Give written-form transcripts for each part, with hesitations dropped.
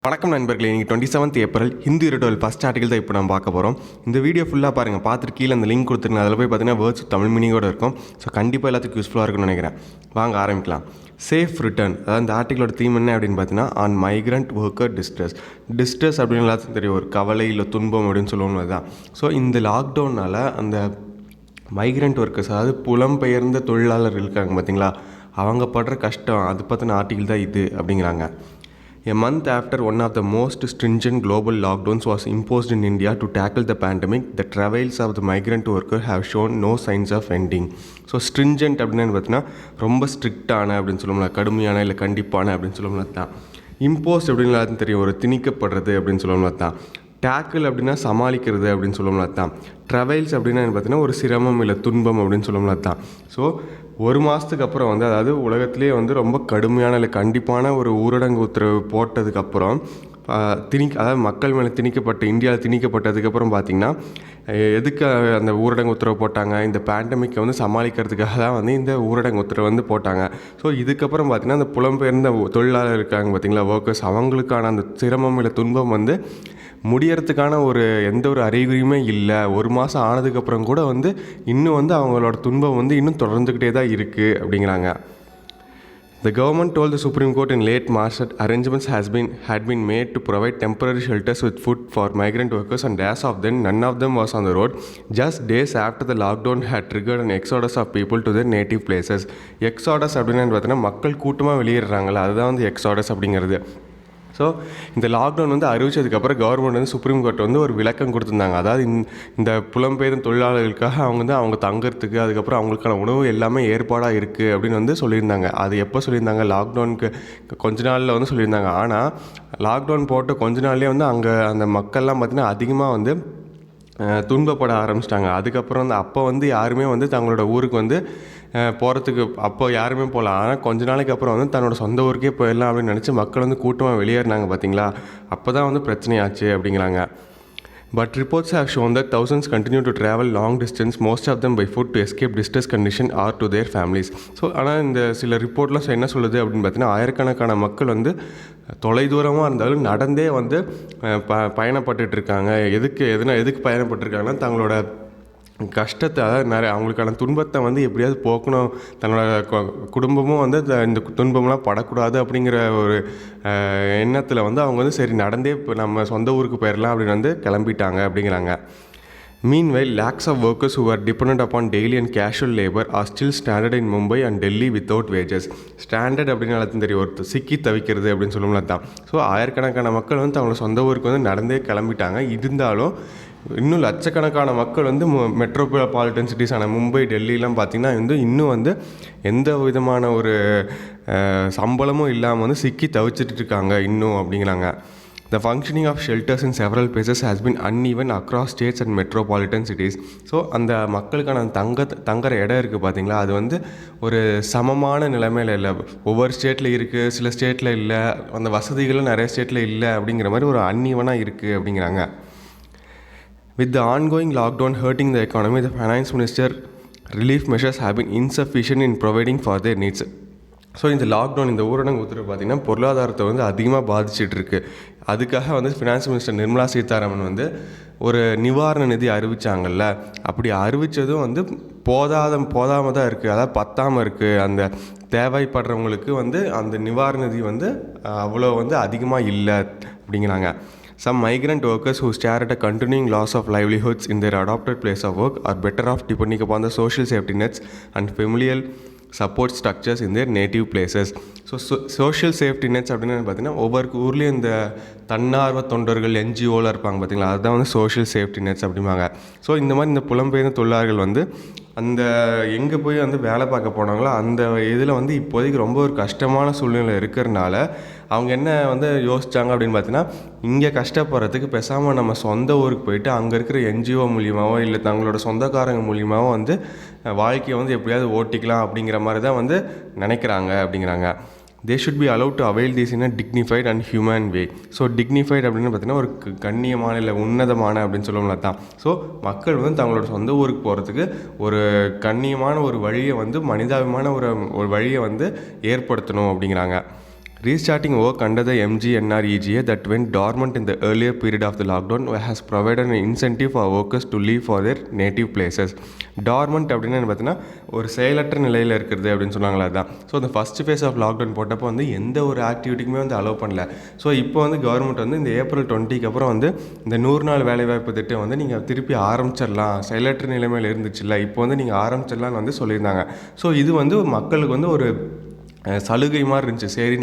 வணக்கம் நண்பர்களே, இன்றைக்கி 27th April Hindu editorial first article தான் இப்போ நம்ம பார்க்க போகிறோம். இந்த வீடியோ ஃபுல்லாக பாருங்கள், பார்த்துட்டு கீழே அந்த லிங்க் கொடுத்துருங்க. அதில் போய் பார்த்தீங்கன்னா வேர்ட்ஸ் தமிழ் மீனிங்கோடு இருக்கும். ஸோ கண்டிப்பாக எல்லாத்துக்கும் யூஸ்ஃபுல்லாக இருக்கும்னு நினைக்கிறேன். வாங்க ஆரம்பிக்கலாம். சேஃப் ரிட்டர்ன், அதாவது இந்த ஆர்டிகளோட தீம் என்ன அப்படின்னு பார்த்தீங்கன்னா, ஆன் மைக்ரண்ட் ஒர்க்கர் டிஸ்ட்ரெஸ் அப்படின்னு எல்லாத்துக்கும் தெரியும், ஒரு கவலை இல்லை துன்பம் அப்படின்னு சொல்லுவோம். அதுதான். ஸோ இந்த லாக்டவுனால் அந்த மைக்ரண்ட் ஒர்க்கர்ஸ், அதாவது புலம்பெயர்ந்த தொழிலாளர்கள் இருக்காங்க பார்த்தீங்களா, அவங்க படுற கஷ்டம், அது பற்றின ஆர்டிகல் தான் இது அப்படிங்கிறாங்க. A month after one of the most stringent global lockdowns was imposed in India to tackle the pandemic, the travails of the migrant worker have shown no signs of ending. So stringent அப்படின்னு பார்த்தீங்கன்னா ரொம்ப ஸ்ட்ரிக்டான அப்படின்னு சொல்லுவோம்ல, கடுமையான இல்லை கண்டிப்பான அப்படின்னு சொல்லுவோம்ல தான். இம்போஸ்ட் அப்படின்னு எல்லாத்தையும் தெரியும், ஒரு திணிக்கப்படுறது அப்படின்னு சொல்லுவோம்ல தான். டேக்கிள் அப்படின்னா சமாளிக்கிறது அப்படின்னு சொல்லுவோம்ல தான். ட்ரவல்ஸ் அப்படின்னா பார்த்தீங்கன்னா ஒரு சிரமம் இல்லை துன்பம் அப்படின்னு சொல்லுவோம்ல தான். ஸோ ஒரு மாதத்துக்கு அப்புறம் அதாவது உலகத்திலே ரொம்ப கடுமையான இல்லை கண்டிப்பான ஒரு ஊரடங்கு உத்தரவு போட்டதுக்கப்புறம் அதாவது மக்கள் மேலே இந்தியாவில் திணிக்கப்பட்டதுக்கப்புறம் பார்த்திங்கன்னா, எதுக்கு அந்த ஊரடங்கு உத்தரவு போட்டாங்க, இந்த பேண்டமிக்கை சமாளிக்கிறதுக்காக தான் இந்த ஊரடங்கு உத்தரவு போட்டாங்க. ஸோ இதுக்கப்புறம் பார்த்திங்கன்னா, அந்த புலம்பெயர்ந்த தொழிலாளர் இருக்காங்க பார்த்திங்களா, ஒர்க்கர்ஸ், அவங்களுக்கான அந்த சிரமம் இல்லை துன்பம் முடியறதுக்கான எந்த ஒரு அறிகுறியுமே இல்லை. ஒரு மாதம் ஆனதுக்கப்புறம் கூட இன்னும் அவங்களோட துன்பம் இன்னும் தொடர்ந்துக்கிட்டே தான் இருக்குது அப்படிங்கிறாங்க. The government told the Supreme Court in late March that arrangements had been made to provide temporary shelters with food for migrant workers, and as of then, none of them was on the road. Just days after the lockdown had triggered an exodus of people to their native places. Exodus அப்படின்னா பார்த்தீங்கன்னா மக்கள் கூட்டமாக வெளியேறாங்களா, அதுதான் Exodus அப்படிங்கிறது. So இந்த lockdown அறிவிச்சதுக்கப்புறம் government supreme court ஒரு விளக்கம் கொடுத்துருந்தாங்க. அதாவது இந்த புலம்பெயர்ந்த தொழிலாளர்களுக்காக அவங்க தங்குறதுக்கு, அதுக்கப்புறம் அவங்களுக்கான உணவு எல்லாமே ஏற்பாடாக இருக்குது அப்படின்னு சொல்லியிருந்தாங்க. அது எப்போ சொல்லியிருந்தாங்க, லாக்டவுனுக்கு கொஞ்ச நாளில் சொல்லியிருந்தாங்க. ஆனால் லாக்டவுன் போட்ட கொஞ்ச நாள்லேயே அங்கே அந்த மக்கள்லாம் பார்த்திங்கன்னா அதிகமாக துன்பப்பட ஆரம்பிச்சிட்டாங்க. அதுக்கப்புறம் அப்போ யாருமே தங்களோட ஊருக்கு போகிறதுக்கு அப்போ யாருமே போகலாம். ஆனால் கொஞ்ச நாளைக்கு அப்புறம் தன்னோட சொந்த ஊருக்கே போயிடலாம் அப்படின்னு நினச்சி மக்கள் கூட்டமாக வெளியேறினாங்க பார்த்தீங்களா, அப்போ தான் பிரச்சனையாச்சு அப்படிங்கிறாங்க. But reports have shown that thousands continue to travel long distance, most of them by foot, to escape distress condition or to their families. So ஆனால் இந்த சில ரிப்போர்ட்லாம் என்ன சொல்லுது அப்படின்னு பார்த்தீங்கன்னா, ஆயிரக்கணக்கான மக்கள் தொலைதூரமாக இருந்தாலும் நடந்தே பயணப்பட்டுருக்காங்க. எதுக்கு பயணப்பட்டுருக்காங்கன்னா, தங்களோட கஷ்டத்தை, அதாவது அவங்களுக்கான துன்பத்தை எப்படியாவது போக்கணும், தன்னோட குடும்பமும் இந்த துன்பம்லாம் படக்கூடாது அப்படிங்கிற ஒரு எண்ணத்தில் அவங்க சரி நடந்தே இப்போ நம்ம சொந்த ஊருக்கு போயிடலாம் அப்படின்னு கிளம்பிட்டாங்க அப்படிங்கிறாங்க. Meanwhile, lakhs of workers who are dependent upon daily and casual labor are still stranded in Mumbai and Delhi without wages. Stranded அப்படின்னு எல்லாத்தையும் தெரியும், ஒரு சிக்கி தவிக்கிறது அப்படின்னு சொல்லுவோம்ல தான். ஸோ ஆயிரக்கணக்கான மக்கள் அவங்களோட சொந்த ஊருக்கு நடந்தே கிளம்பிட்டாங்க. இருந்தாலும் இன்னும் லட்சக்கணக்கான மக்கள் மெட்ரோபாலிட்டன் சிட்டிஸான மும்பை, டெல்லிலாம் பார்த்திங்கன்னா இன்னும் எந்த விதமான ஒரு சம்பளமும் இல்லாமல் சிக்கி தவிச்சிட்டு இருக்காங்க இன்னும் அப்படிங்கிறாங்க. The functioning of shelters in several places has been uneven across states and metropolitan cities. So அந்த மக்களுக்கான தங்குற இடம் இருக்குது பார்த்தீங்களா, அது ஒரு சமமான நிலைமையில் இல்லை. ஒவ்வொரு ஸ்டேட்டில் இருக்குது, சில ஸ்டேட்டில் இல்லை, அந்த வசதிகளும் நிறைய ஸ்டேட்டில் இல்லை அப்படிங்கிற மாதிரி ஒரு அன்ஈவனாக இருக்குது அப்படிங்கிறாங்க. With the ongoing lockdown hurting the economy, the finance minister relief measures have been insufficient in providing for their needs. So இந்த லாக்டவுன், இந்த ஊரடங்கு உத்தரவு பார்த்திங்கன்னா பொருளாதாரத்தை அதிகமாக பாதிச்சிட்ருக்கு. அதுக்காக ஃபினான்ஸ் மினிஸ்டர் நிர்மலா சீதாராமன் ஒரு நிவாரண நிதி அறிவித்தாங்கல்ல, அப்படி அறிவித்ததும் போதாமல் தான் இருக்குது, அதாவது பத்தாமல் இருக்குது. அந்த தேவைப்படுறவங்களுக்கு அந்த நிவாரண நிதி அவ்வளோ அதிகமாக இல்லை அப்படிங்கிறாங்க. Some migrant workers who stare at a continuing loss of livelihoods in their adopted place of work are better off depending upon the social safety nets and familial support structures in their native places. So social safety nets அப்படின்னு பார்த்தீங்கன்னா, ஒவ்வொரு ஊர்லேயும் இந்த தன்னார்வ தொண்டர்கள் என்ஜிஓவில் இருப்பாங்க பார்த்தீங்களா, அதுதான் சோஷியல் சேஃப்டி நெட்ஸ் அப்படிம்பாங்க. ஸோ இந்த மாதிரி இந்த புலம்பெயர்ந்த தொழிலாளர்கள் அந்த எங்கே போய் வேலை பார்க்க போனாங்களோ அந்த இதில் இப்போதைக்கு ரொம்ப ஒரு கஷ்டமான சூழ்நிலை இருக்கிறனால அவங்க என்ன யோசித்தாங்க அப்படின்னு பார்த்தீங்கன்னா, இங்கே கஷ்டப்படுறதுக்கு பேசாமல் நம்ம சொந்த ஊருக்கு போயிட்டு அங்கே இருக்கிற என்ஜிஓ மூலியமாகவோ இல்லை தங்களோட சொந்தக்காரங்க மூலியமாகவோ வாழ்க்கையை எப்படியாவது ஓட்டிக்கலாம் அப்படிங்கிற மாதிரி தான் நினைக்கிறாங்க அப்படிங்கிறாங்க. They should be allowed to avail this in a dignified and human way. So dignified அப்படின்னு பார்த்தீங்கன்னா ஒரு கண்ணியமான இல்லை உன்னதமான அப்படின்னு சொல்லுவோம்ல தான். ஸோ மக்கள் தங்களோட சொந்த ஊருக்கு போகிறதுக்கு ஒரு கண்ணியமான ஒரு வழியை மனிதாபிமான ஒரு வழியை ஏற்படுத்தணும் அப்படிங்கிறாங்க. Restarting work under the MGNREGA that went dormant in the earlier period of the lockdown has provided an incentive for workers to leave for their native places. Dormant அப்படின்னா பார்த்தீங்கன்னா ஒரு செயலற்ற நிலையில் இருக்கிறது அப்படின்னு சொன்னாங்களா அதுதான். ஸோ அந்த ஃபஸ்ட் ஃபேஸ் ஆஃப் லாக்டவுன் போட்டப்போ வந்து எந்த ஒரு ஆக்டிவிட்டிக்குமே வந்து அலோவ் பண்ணல. ஸோ இப்போ வந்து கவர்மெண்ட் வந்து இந்த April 20க்கு அப்புறம் வந்து இந்த 100 நாள் வேலைவாய்ப்பு திட்டம் வந்து நீங்கள் திருப்பி ஆரம்பிச்சிடலாம், செயலற்ற நிலைமையில் இருந்துச்சுல்ல, இப்போ வந்து நீங்கள் ஆரம்பிச்சிடலான்னு வந்து சொல்லியிருந்தாங்க. ஸோ இது வந்து மக்களுக்கு வந்து ஒரு சலுகை மாதிரி இருந்துச்சு. சரி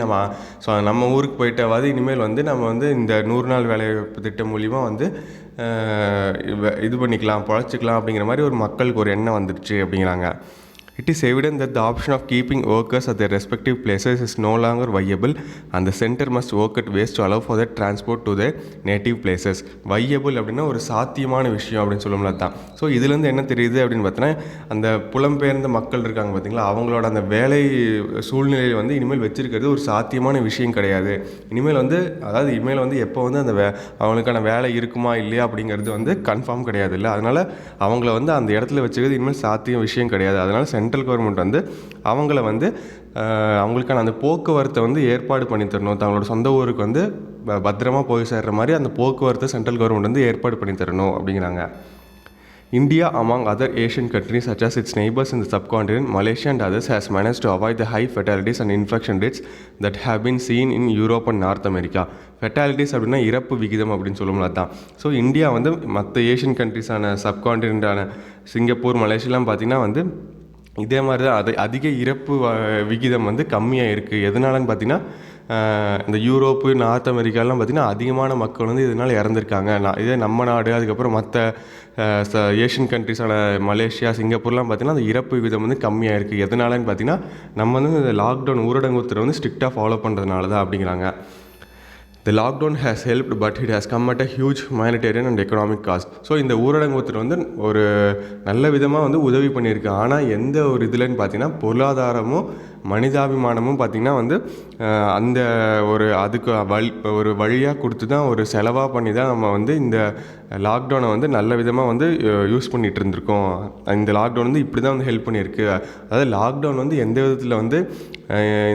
நம்ம ஊருக்கு போயிட்டாவது இனிமேல் வந்து நம்ம வந்து இந்த 100 நாள் வேலைவாய்ப்பு திட்டம் மூலிமா வந்து இது பண்ணிக்கலாம், பொழைச்சிக்கலாம் அப்படிங்கிற மாதிரி ஒரு மக்களுக்கு ஒரு எண்ணம் வந்துடுச்சு அப்படிங்கிறாங்க. It is evident that the option of keeping workers at their respective places is no longer viable and the center must work at ways to allow for their transport to their native places. Viable அப்படின்னா ஒரு சாத்தியமான விஷயம் அப்படின்னு சொல்லும்ல தான். So இதுலேருந்து என்ன தெரியுது அப்படின்னு பார்த்தீங்கன்னா, அந்த புலம்பெயர்ந்த மக்கள் இருக்காங்க பார்த்தீங்களா, அவங்களோட அந்த வேலை சூழ்நிலையை வந்து இனிமேல் வச்சிருக்கிறது ஒரு சாத்தியமான விஷயம் கிடையாது. இனிமேல் வந்து எப்போ வந்து அந்த அவங்களுக்கான வேலை இருக்குமா இல்லையா அப்படிங்கிறது வந்து கன்ஃபார்ம் கிடையாது இல்லை. அதனால் அவங்கள வந்து அந்த இடத்துல வச்சுக்கிறது இனிமேல் சாத்தியம் விஷயம் கிடையாது. அதனால் சென்ட்ரல் கவர்மெண்ட் வந்து அவங்கள வந்து அவங்களுக்கான அந்த போக்குவரத்தை வந்து ஏற்பாடு பண்ணி தரணும். தங்களோட சொந்த ஊருக்கு வந்து பத்திரமா போய் சேர்ற மாதிரி அந்த போக்குவரத்தை சென்ட்ரல் கவர்மெண்ட் வந்து ஏற்பாடு பண்ணி தரணும் அப்படிங்கிறாங்க. India, among other Asian countries such as its neighbors in the subcontinent, Malaysia and others, has managed to avoid the high fatalities and infection rates that have been seen in Europe and North America. Fatalities அப்படின்னா இறப்பு விகிதம் அப்படின்னு சொல்லுவோம்ல தான். So India வந்து மற்ற Asian கண்ட்ரிஸான சப்கான்டினென்டான Singapore, மலேசியாலாம் பார்த்திங்கன்னா வந்து இதே மாதிரி தான் அதிக இறப்பு விகிதம் வந்து கம்மியாக இருக்குது. எதனாலன்னு பார்த்திங்கன்னா, இந்த யூரோப்பு, நார்த் அமெரிக்காலாம் பார்த்திங்கன்னா அதிகமான மக்கள் வந்து இதனால் இறந்துருக்காங்க. இதே நம்ம நாடு, அதுக்கப்புறம் மற்ற ஏஷியன் கண்ட்ரிஸான மலேசியா, சிங்கப்பூர்லாம் பார்த்திங்கன்னா அந்த இறப்பு விகிதம் வந்து கம்மியாக இருக்குது. எதனாலன்னு பார்த்திங்கன்னா, நம்ம வந்து இந்த லாக்டவுன் ஊரடங்கு உத்தரவை வந்து ஸ்ட்ரிக்டாக ஃபாலோ பண்ணுறதுனால தான் அப்படிங்கிறாங்க. The lockdown has helped, but it has come at a huge humanitarian and economic cost. So இந்த ஊரடங்கு உத்தரவு வந்து ஒரு நல்ல விதமாக வந்து உதவி பண்ணியிருக்கு. ஆனால் எந்த ஒரு இதுலன்னு பார்த்தீங்கன்னா, பொருளாதாரமும் மனிதாபிமானமும் பார்த்திங்கன்னா வந்து அந்த அதுக்கு ஒரு வழியாக கொடுத்து தான், ஒரு செலவாக பண்ணி தான் நம்ம வந்து இந்த லாக்டவுனை வந்து நல்ல விதமாக வந்து யூஸ் பண்ணிகிட்டு இருந்திருக்கோம். இந்த லாக்டவுன் வந்து இப்படி தான் வந்து ஹெல்ப் பண்ணியிருக்கு. அதாவது லாக்டவுன் வந்து எந்த விதத்தில் வந்து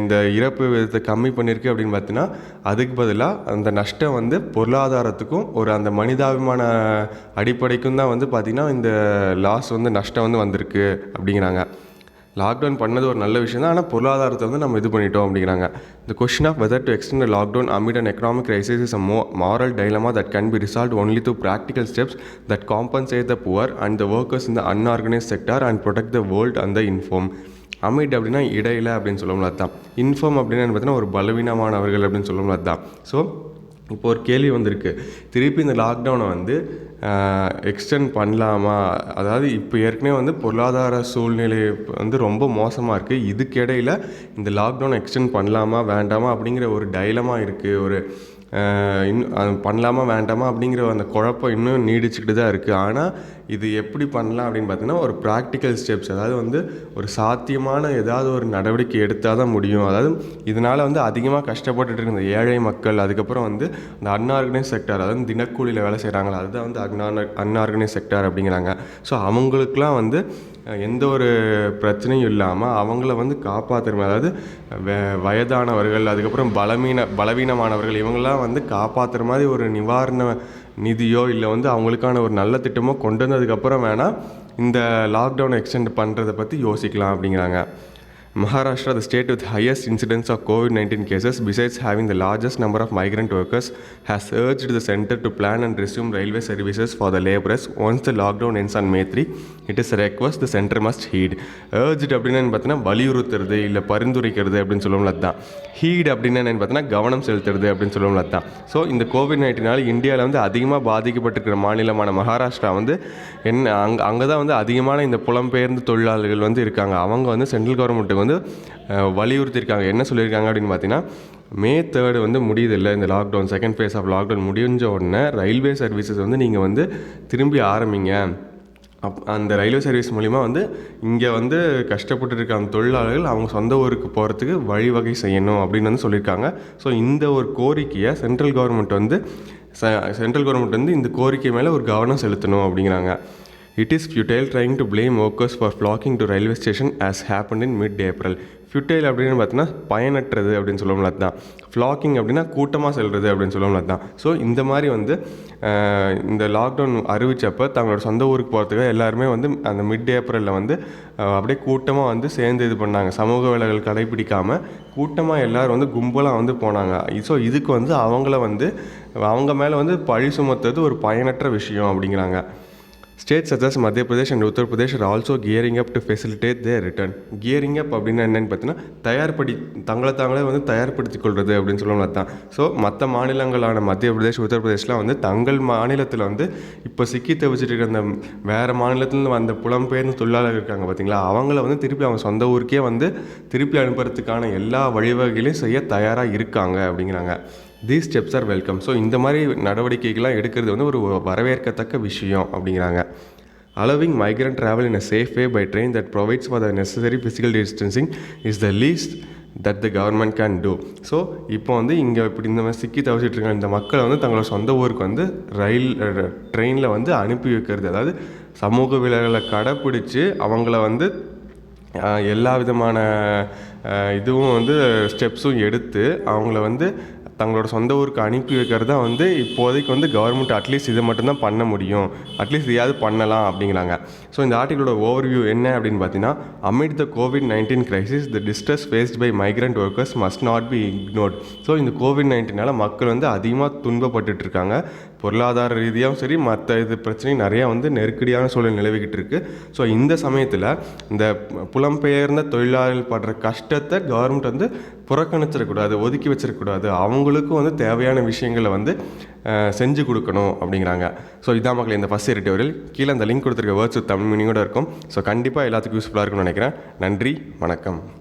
இந்த இறப்பு விதத்தை கம்மி பண்ணியிருக்கு அப்படின்னு பார்த்தீங்கன்னா, அதுக்கு பதிலாக அந்த நஷ்டம் வந்து பொருளாதாரத்துக்கும் ஒரு அந்த மனிதாபிமான அடிப்படைக்கும் தான் வந்து பார்த்திங்கன்னா இந்த நஷ்டம் வந்து வந்திருக்கு அப்படிங்கிறாங்க. லாக்டவுன் பண்ணது ஒரு நல்ல விஷயம் தான், ஆனால் பொருளாதாரத்தை வந்து நம்ம இது பண்ணிட்டோம் அப்படிங்கிறாங்க. The question of whether to extend a lockdown amid an economic crisis is a moral dilemma that can be resolved only through practical steps that compensate the poor and the workers in the unorganized sector and protect the world and the infirm. AMET அப்படின்னா இடையில அப்படின்னு சொல்லுவோம்ல அதுதான். Inform அப்படின்னு பார்த்தீங்கன்னா ஒரு பலவீனமானவர்கள் அப்படின்னு சொல்லுவோம்ல அதுதான். ஸோ இப்போ ஒரு கேள்வி வந்திருக்கு, திருப்பி இந்த லாக்டவுனை வந்து எக்ஸ்டெண்ட் பண்ணலாமா? அதாவது இப்போ ஏற்கனவே வந்து பொருளாதார சூழ்நிலை வந்து ரொம்ப மோசமாக இருக்குது. இதுக்கிடையில் இந்த லாக்டவுனை எக்ஸ்டெண்ட் பண்ணலாமா வேண்டாமா அப்படிங்கிற ஒரு டைலமா இருக்குது. ஒரு பண்ணலாமா வேண்டாமா அப்படிங்கிற அந்த குழப்பம் இன்னும் நீடிச்சுக்கிட்டு தான் இருக்குது. ஆனால் இது எப்படி பண்ணலாம் அப்படின்னு பார்த்தீங்கன்னா, ஒரு ப்ராக்டிக்கல் ஸ்டெப்ஸ், அதாவது வந்து ஒரு சாத்தியமான ஏதாவது ஒரு நடவடிக்கை எடுத்தால் தான் முடியும். அதாவது இதனால் வந்து அதிகமாக கஷ்டப்பட்டுட்டு இருக்க இந்த ஏழை மக்கள், அதுக்கப்புறம் வந்து இந்த அன்ஆர்கனைஸ் செக்டார், அதாவது தினக்கூலியில் வேலை செய்கிறாங்களா, அதுதான் வந்து அன்ஆர்கனைஸ் செக்டார் அப்படிங்கிறாங்க. ஸோ அவங்களுக்குலாம் வந்து எந்த ஒரு பிரச்சனையும் இல்லாமல் அவங்கள வந்து காப்பாற்றுற, அதாவது வயதானவர்கள், அதுக்கப்புறம் பலவீனமானவர்கள், இவங்களாம் வந்து காப்பாற்றுற மாதிரி ஒரு நிவாரண நிதியோ இல்லை வந்து அவங்களுக்கான ஒரு நல்ல திட்டமோ கொண்டு வந்ததுக்கப்புறம் வேணால் இந்த லாக்டவுனை எக்ஸ்டெண்ட் பண்ணுறதை பற்றி யோசிக்கலாம் அப்படிங்கிறாங்க. Maharashtra, the state with highest incidence of COVID-19 cases, besides having the largest number of migrant workers, has urged the center to plan and resume railway services for the laborers once the lockdown ends on May 3. It is a request the center must heed. Urged அப்படின்னா பார்த்தீங்கன்னா வலியுறுத்துறது இல்லை பரிந்துரைக்கிறது அப்படின்னு சொல்லுவோம்ல அதுதான். Heat அப்படின்னா பார்த்தீங்கன்னா கவனம் செலுத்துறது அப்படின்னு சொல்லுவோம்ல அதுதான். ஸோ இந்த கோவிட்-19 இந்தியாவில் வந்து அதிகமாக பாதிக்கப்பட்டிருக்கிற மாநிலமான மகாராஷ்டிரா வந்து அங்கே தான் வந்து அதிகமான இந்த புலம்பெயர்ந்த தொழிலாளர்கள் வந்து இருக்காங்க. அவங்க வந்து சென்ட்ரல் கவர்மெண்ட்டுக்கு வந்து வலியுறுத்தியிருக்காங்க. என்ன சொல்லியிருக்காங்க அப்படின்னு பார்த்தீங்கன்னா, May 3 வந்து முடியுதில்லை இந்த lockdown, second phase of lockdown முடிஞ்ச உடனே ரயில்வே சர்வீசஸ் வந்து நீங்கள் வந்து திரும்பி ஆரம்பிங்க. அந்த ரயில்வே சர்வீஸ் மூலிமா வந்து இங்கே வந்து கஷ்டப்பட்டு இருக்க அந்த தொழிலாளர்கள் அவங்க சொந்த ஊருக்கு போகிறதுக்கு வழிவகை செய்யணும் அப்படின்னு வந்து சொல்லியிருக்காங்க. ஸோ இந்த ஒரு கோரிக்கையை சென்ட்ரல் கவர்மெண்ட் வந்து இந்த கோரிக்கை மேலே ஒரு கவனம் செலுத்தணும் அப்படிங்கிறாங்க. It is futile trying to blame workers for flocking to railway station as happened in mid-April. ஃப்யூட்டைல் அப்படின்னு பார்த்தீங்கன்னா பயனற்றது அப்படின்னு சொல்லுவோம்ல அதுதான். ஃப்ளாக்கிங் அப்படின்னா கூட்டமாக செல்வது அப்படின்னு சொல்லுவோம்ல அதுதான். ஸோ இந்த மாதிரி வந்து இந்த லாக்டவுன் அறிவித்தப்போ தங்களோட சொந்த ஊருக்கு போகிறதுக்காக எல்லாருமே வந்து அந்த மிட் ஏப்ரலில் வந்து அப்படியே கூட்டமாக வந்து சேர்ந்து இது பண்ணாங்க. சமூக விலகல் கடைப்பிடிக்காமல் கூட்டமாக எல்லோரும் வந்து கும்பலாக வந்து போனாங்க. ஸோ இதுக்கு வந்து அவங்க மேலே வந்து பழி சுமத்துறது ஒரு பயனற்ற விஷயம் அப்படிங்கிறாங்க. States such as Madhya Pradesh and Uttar Pradesh are also gearing up to facilitate their return. Gearing up அப்படின்னா என்னென்னு பார்த்தீங்கன்னா தாங்களே வந்து தயார்படுத்திக் கொள்வது அப்படின்னு சொல்லுவோம்ல தான். ஸோ மற்ற மாநிலங்களான மத்திய பிரதேஷ் உத்தர் பிரதேஷ்லாம் வந்து தங்கள் மாநிலத்தில் வந்து இப்போ சிக்கி தவிச்சிட்டு இருக்கிற அந்த வேறு மாநிலத்துலேருந்து வந்த புலம்பெயர்ந்து தொழிலாளர்கள் இருக்காங்க பார்த்தீங்களா, அவங்கள வந்து திருப்பி அவங்க சொந்த ஊருக்கே வந்து திருப்பி அனுப்புறதுக்கான எல்லா வழிவகைகளையும் செய்ய தயாராக இருக்காங்க அப்படிங்கிறாங்க. These steps are welcome. So இந்த மாதிரி நடவடிக்கைகள்லாம் எடுக்கிறது வந்து ஒரு வரவேற்கத்தக்க விஷயம் அப்படிங்கிறாங்க. Allowing migrant travel in a safe way by train that provides for the necessary physical distancing is the least that the government can do. So இப்போ வந்து இங்கே இப்படி இந்த மாதிரி சிக்கி தவிச்சிட்டு இருக்க இந்த மக்களை வந்து தங்களோட சொந்த ஊருக்கு வந்து ட்ரெயினில் வந்து அனுப்பி வைக்கிறது, அதாவது சமூக விலகலை கடைப்பிடிச்சு அவங்கள வந்து எல்லா விதமான இதுவும் வந்து ஸ்டெப்ஸும் எடுத்து அவங்கள வந்து தங்களோட சொந்த ஊருக்கு அனுப்பி வைக்கிறது தான் வந்து இப்போதைக்கு வந்து கவர்மெண்ட் அட்லீஸ்ட் இதை மட்டும்தான் பண்ண முடியும், அட்லீஸ்ட் இதையாவது பண்ணலாம் அப்படிங்கிறாங்க. ஸோ இந்த ஆர்டிகளோட ஓவர்வியூ என்ன அப்படின்னு பார்த்தீங்கன்னா, amid the COVID-19 crisis the distress faced by migrant workers must not be ignored. So இந்த COVID-19 மக்கள் வந்து அதிகமாக துன்பப்பட்டுட்டு இருக்காங்க. பொருளாதார ரீதியாகவும் சரி, மற்ற இது பிரச்சனையும் நிறையா வந்து நெருக்கடியான சூழல் நிலவிக்கிட்டு இருக்குது. ஸோ இந்த சமயத்தில் இந்த புலம்பெயர்ந்த தொழிலாளர்கள் படுற கஷ்டத்தை கவர்மெண்ட் வந்து புறக்கணிச்சிடக்கூடாது, ஒதுக்கி வச்சிடக்கூடாது. அவங்களுக்கும் வந்து தேவையான விஷயங்களை வந்து செஞ்சு கொடுக்கணும் அப்படிங்கிறாங்க. ஸோ இதான் மக்கள் இந்த ஃபர்ஸ்ட் எடிட்டோரியல். கீழே அந்த லிங்க் கொடுத்துருக்க வேர்ட்ஸ் வித் தமிழ் மீனிங்கோட இருக்கும். ஸோ கண்டிப்பாக எல்லாத்துக்கும் யூஸ்ஃபுல்லாக இருக்கும்னு நினைக்கிறேன். நன்றி, வணக்கம்.